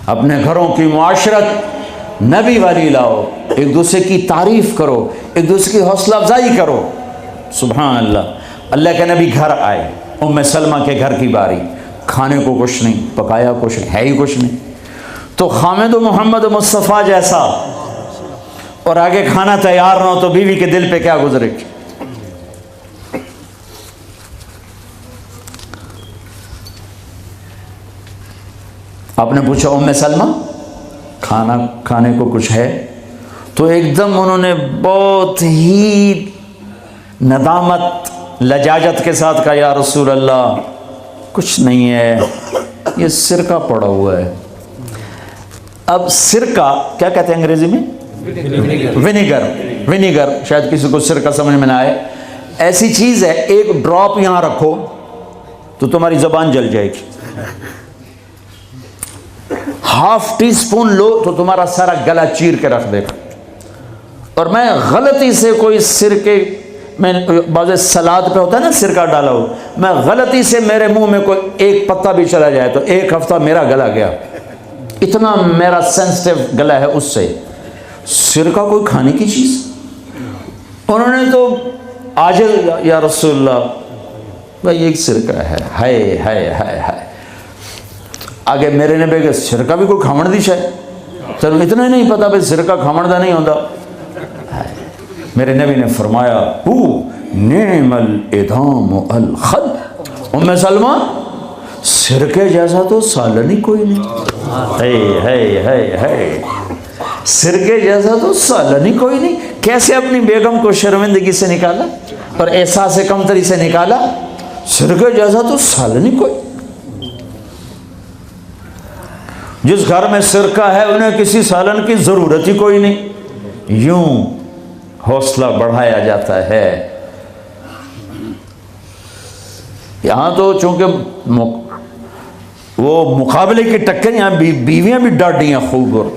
अपने घरों की मुआशरत नबी वाली लाओ, एक दूसरे की तारीफ़ करो, एक दूसरे की हौसला अफजाई करो। सुभान अल्लाह। अल्लाह के नबी घर आए, उम्मे सलमा के घर की बारी, खाने को कुछ नहीं, पकाया कुछ नहीं, है ही कुछ नहीं। तो खामिद मोहम्मद मुस्तफ़ा जैसा और आगे खाना तैयार ना हो तो बीवी के दिल पे क्या गुजरेगी। आपने पूछा उम्मे सलमा खाना खाने को कुछ है, तो एकदम उन्होंने बहुत ही नदामत लजाजत के साथ कहा, या रसूल अल्लाह कुछ नहीं है, ये सिरका पड़ा हुआ है। अब सिरका क्या कहते हैं अंग्रेजी में? विनेगर। विनेगर शायद किसी को सिरका समझ में ना आए। ऐसी चीज़ है, एक ड्रॉप यहाँ रखो तो तुम्हारी ज़बान जल जाएगी, हाफ टी स्पून लो तो तुम्हारा सारा गला चीर के रख देगा। और मैं गलती से कोई सिरके में, बाज़ सलाद पे होता है ना सिरका डाला हो, मैं गलती से मेरे मुंह में कोई एक पत्ता भी चला जाए तो एक हफ्ता मेरा गला गया, इतना मेरा सेंसिटिव गला है उससे। सिरका कोई खाने की चीज़? उन्होंने तो आजिल या रसूलल्लाह भाई एक सिरका है, हाय हाय हाय हाय। आगे मेरे ने बेगे सिरका भी कोई खावण दी शायद, चलो इतना ही नहीं पता भाई सिरका खावण दा नहीं होता। मेरे नबी ने फरमाया हु नेमल इदाम अल खल, उम्मे सलमा सिरके जैसा तो सालन ही कोई नहीं। है सिरके जैसा तो सालन ही कोई नहीं। कैसे अपनी बेगम को शर्मिंदगी से निकाला और एहसास कमतरी से निकाला, सिरके जैसा तो सालन ही कोई। जिस घर में सिरका है उन्हें किसी सालन की जरूरत ही कोई नहीं। यूं हौसला बढ़ाया जाता है। यहां तो चूंकि वो मुकाबले की टक्कर, यहाँ बीवियां भी डांटी हैं खूब। और